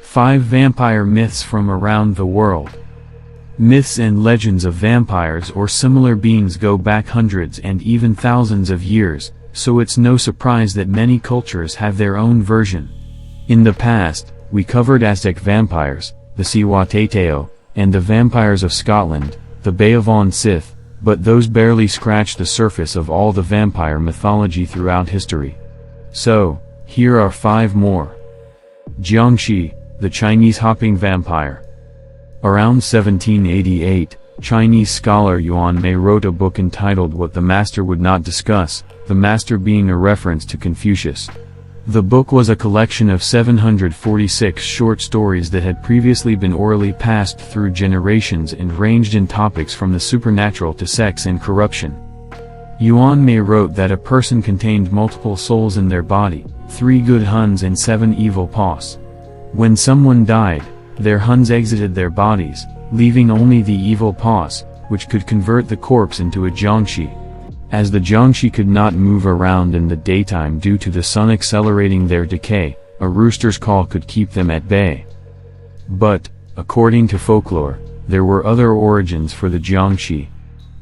5 Vampire Myths from Around the World. Myths and legends of vampires or similar beings go back hundreds and even thousands of years, so it's no surprise that many cultures have their own version. In the past, we covered Aztec vampires, the Cihuateteo, and the vampires of Scotland, the Beothán Sith, but those barely scratch the surface of all the vampire mythology throughout history. So, here are 5 more. Jiangshi, the Chinese hopping vampire. Around 1788, Chinese scholar Yuan Mei wrote a book entitled What the Master Would Not Discuss, the master being a reference to Confucius. The book was a collection of 746 short stories that had previously been orally passed through generations and ranged in topics from the supernatural to sex and corruption. Yuan Mei wrote that a person contained multiple souls in their body, 3 good Huns and 7 evil Paws. When someone died, their Huns exited their bodies, leaving only the evil Paws, which could convert the corpse into a Jiangshi. As the Jiangshi could not move around in the daytime due to the sun accelerating their decay, a rooster's call could keep them at bay. But, according to folklore, there were other origins for the Jiangshi.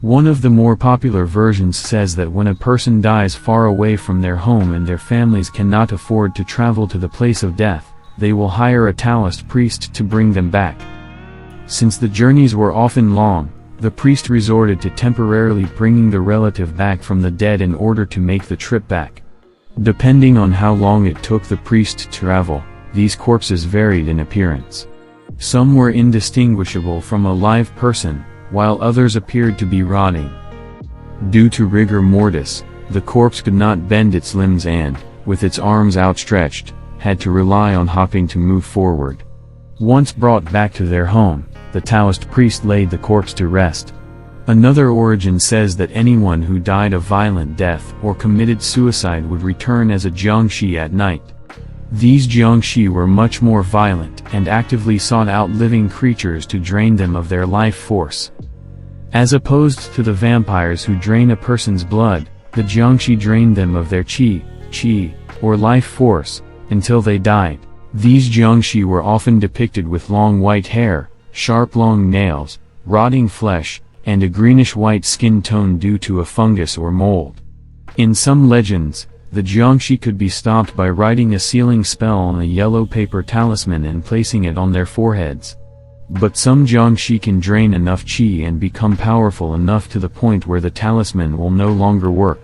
One of the more popular versions says that when a person dies far away from their home and their families cannot afford to travel to the place of death, they will hire a Taoist priest to bring them back. Since the journeys were often long, the priest resorted to temporarily bringing the relative back from the dead in order to make the trip back. Depending on how long it took the priest to travel, these corpses varied in appearance. Some were indistinguishable from a live person, while others appeared to be rotting. Due to rigor mortis, the corpse could not bend its limbs and, with its arms outstretched, had to rely on hopping to move forward. Once brought back to their home, the Taoist priest laid the corpse to rest. Another origin says that anyone who died a violent death or committed suicide would return as a Jiangshi at night. These Jiangshi were much more violent and actively sought out living creatures to drain them of their life force. As opposed to the vampires who drain a person's blood, the Jiangshi drained them of their qi, or life force, until they died. These Jiangshi were often depicted with long white hair, sharp long nails, rotting flesh, and a greenish-white skin tone due to a fungus or mold. In some legends, the Jiangshi could be stopped by writing a sealing spell on a yellow paper talisman and placing it on their foreheads. But some Jiangshi can drain enough qi and become powerful enough to the point where the talisman will no longer work.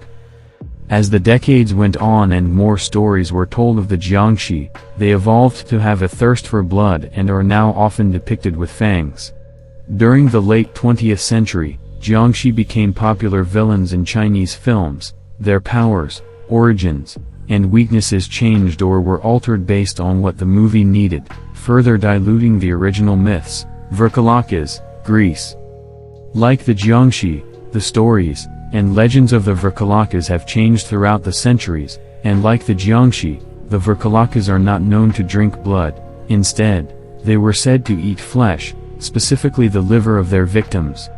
As the decades went on and more stories were told of the Jiangshi, they evolved to have a thirst for blood and are now often depicted with fangs. During the late 20th century, Jiangshi became popular villains in Chinese films. Their powers, origins, and weaknesses changed or were altered based on what the movie needed, further diluting the original myths. Vrkolakas, Greece. Like the Jiangshi, the stories and legends of the Vrkolakas have changed throughout the centuries, and like the Jiangshi, the Vrkolakas are not known to drink blood. Instead, they were said to eat flesh, specifically the liver of their victims.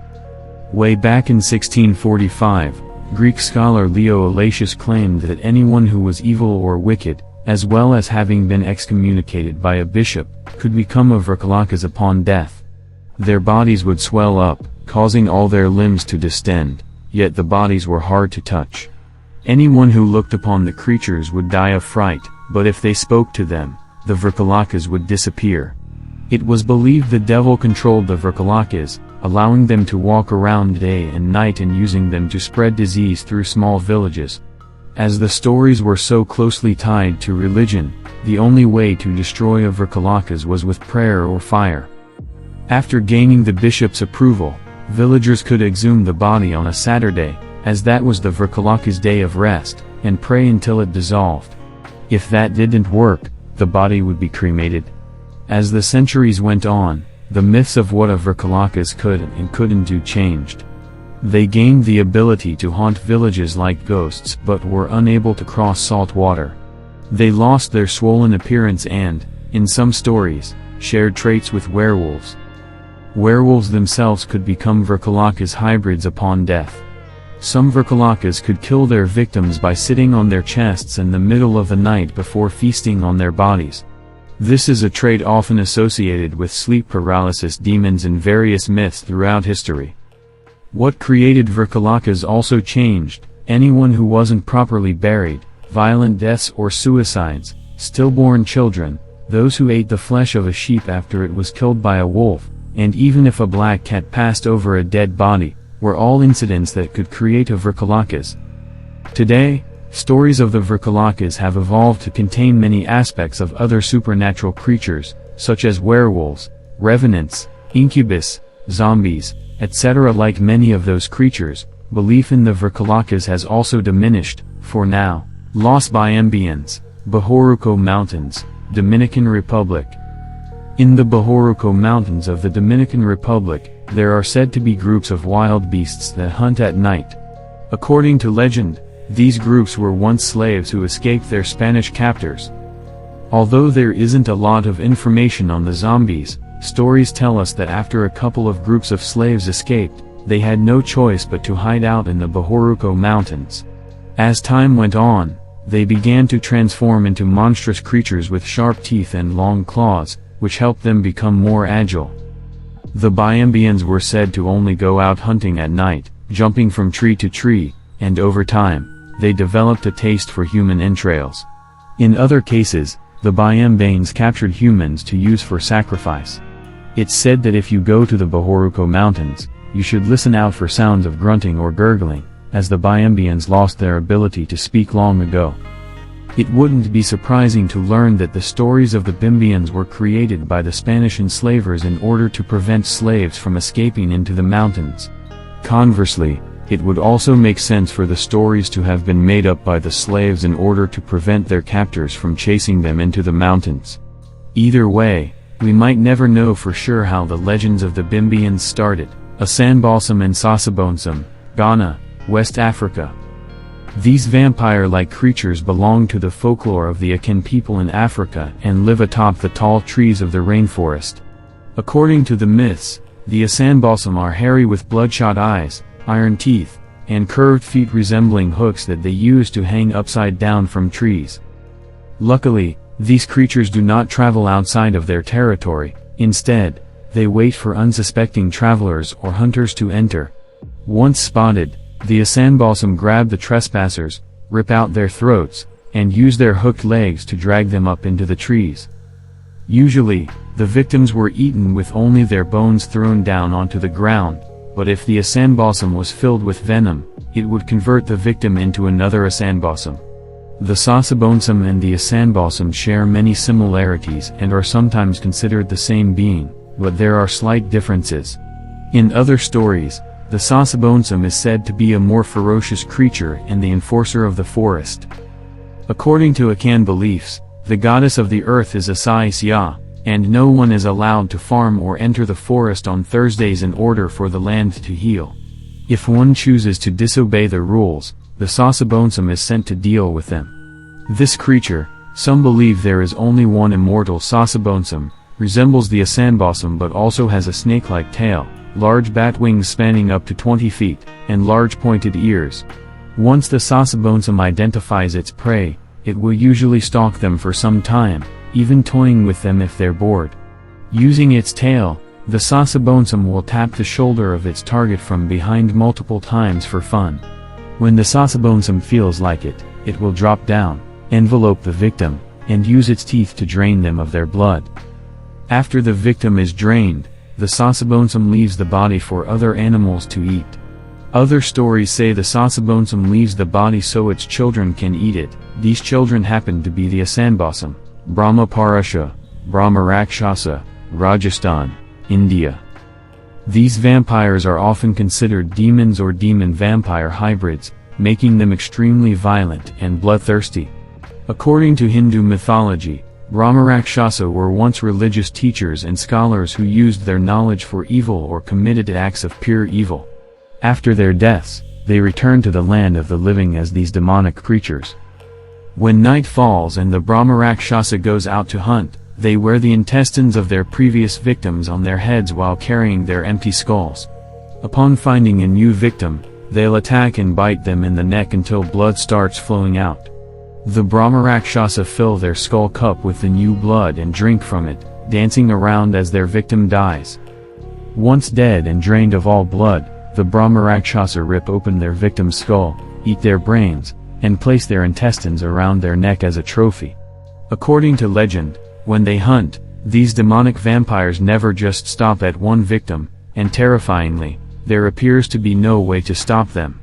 Way back in 1645, Greek scholar Leo Allatius claimed that anyone who was evil or wicked, as well as having been excommunicated by a bishop, could become a Vrkolakas upon death. Their bodies would swell up, causing all their limbs to distend, yet the bodies were hard to touch. Anyone who looked upon the creatures would die of fright, but if they spoke to them, the Vrkolakas would disappear. It was believed the devil controlled the Vrkolakas, allowing them to walk around day and night and using them to spread disease through small villages. As the stories were so closely tied to religion, the only way to destroy a Vrkolakas was with prayer or fire. After gaining the bishop's approval, villagers could exhume the body on a Saturday, as that was the Vrkolakas' day of rest, and pray until it dissolved. If that didn't work, the body would be cremated. As the centuries went on, the myths of what a Vrkolakas could and couldn't do changed. They gained the ability to haunt villages like ghosts but were unable to cross salt water. They lost their swollen appearance and, in some stories, shared traits with werewolves. Werewolves themselves could become Vrkolakas hybrids upon death. Some Vrkolakas could kill their victims by sitting on their chests in the middle of the night before feasting on their bodies. This is a trait often associated with sleep paralysis demons in various myths throughout history. What created Vrkolakas also changed: anyone who wasn't properly buried, violent deaths or suicides, stillborn children, those who ate the flesh of a sheep after it was killed by a wolf, and even if a black cat passed over a dead body, were all incidents that could create a Vrkolakas. Today, stories of the Vrkolakas have evolved to contain many aspects of other supernatural creatures, such as werewolves, revenants, incubus, zombies, etc. Like many of those creatures, belief in the Vrkolakas has also diminished, for now. Los Biembians, Bahoruco Mountains, Dominican Republic. In the Bahoruco Mountains of the Dominican Republic, there are said to be groups of wild beasts that hunt at night. According to legend, these groups were once slaves who escaped their Spanish captors. Although there isn't a lot of information on the zombies, stories tell us that after a couple of groups of slaves escaped, they had no choice but to hide out in the Bahoruco Mountains. As time went on, they began to transform into monstrous creatures with sharp teeth and long claws, which helped them become more agile. The Biembians were said to only go out hunting at night, jumping from tree to tree, and over time, they developed a taste for human entrails. In other cases, the Biembians captured humans to use for sacrifice. It's said that if you go to the Bahoruco Mountains, you should listen out for sounds of grunting or gurgling, as the Biembians lost their ability to speak long ago. It wouldn't be surprising to learn that the stories of the Bimbians were created by the Spanish enslavers in order to prevent slaves from escaping into the mountains. Conversely, it would also make sense for the stories to have been made up by the slaves in order to prevent their captors from chasing them into the mountains. Either way, we might never know for sure how the legends of the Bimbians started. Asanbalsam and Sasabonsum, Ghana, West Africa. These vampire-like creatures belong to the folklore of the Akan people in Africa and live atop the tall trees of the rainforest. According to the myths, the Asanbalsam are hairy with bloodshot eyes, iron teeth, and curved feet resembling hooks that they use to hang upside down from trees. Luckily, these creatures do not travel outside of their territory. Instead, they wait for unsuspecting travelers or hunters to enter. Once spotted, the Asanbalsam grab the trespassers, rip out their throats, and use their hooked legs to drag them up into the trees. Usually, the victims were eaten with only their bones thrown down onto the ground, but if the Asanbalsam was filled with venom, it would convert the victim into another Asanbalsam. The Sasabonsum and the Asanbalsam share many similarities and are sometimes considered the same being, but there are slight differences. In other stories, the Sasabonsum is said to be a more ferocious creature and the enforcer of the forest. According to Akan beliefs, the goddess of the earth is Asai Sia, and no one is allowed to farm or enter the forest on Thursdays in order for the land to heal. If one chooses to disobey the rules, the Sasabonsum is sent to deal with them. This creature, some believe there is only one immortal Sasabonsum, resembles the Asanbalsam but also has a snake-like tail, large bat wings spanning up to 20 feet, and large pointed ears. Once the Sasabonsum identifies its prey, it will usually stalk them for some time, even toying with them if they're bored. Using its tail, the Sasabonsum will tap the shoulder of its target from behind multiple times for fun. When the Sasabonsum feels like it, it will drop down, envelope the victim, and use its teeth to drain them of their blood. After the victim is drained, the Sasabonsum leaves the body for other animals to eat. Other stories say the Sasabonsum leaves the body so its children can eat it. These children happen to be the Asanbalsam, Brahma Parasha, Brahma Rakshasa, Rajasthan, India. These vampires are often considered demons or demon-vampire hybrids, making them extremely violent and bloodthirsty. According to Hindu mythology, Brahmarakshasa were once religious teachers and scholars who used their knowledge for evil or committed acts of pure evil. After their deaths, they returned to the land of the living as these demonic creatures. When night falls and the Brahmarakshasa goes out to hunt, they wear the intestines of their previous victims on their heads while carrying their empty skulls. Upon finding a new victim, They'll attack and bite them in the neck until blood starts flowing out. The Brahmarakshasa fill their skull cup with the new blood and drink from it, dancing around as their victim dies. Once dead and drained of all blood, the Brahmarakshasa rip open their victim's skull, eat their brains, and place their intestines around their neck as a trophy. According to legend, when they hunt, these demonic vampires never just stop at one victim, and terrifyingly, there appears to be no way to stop them.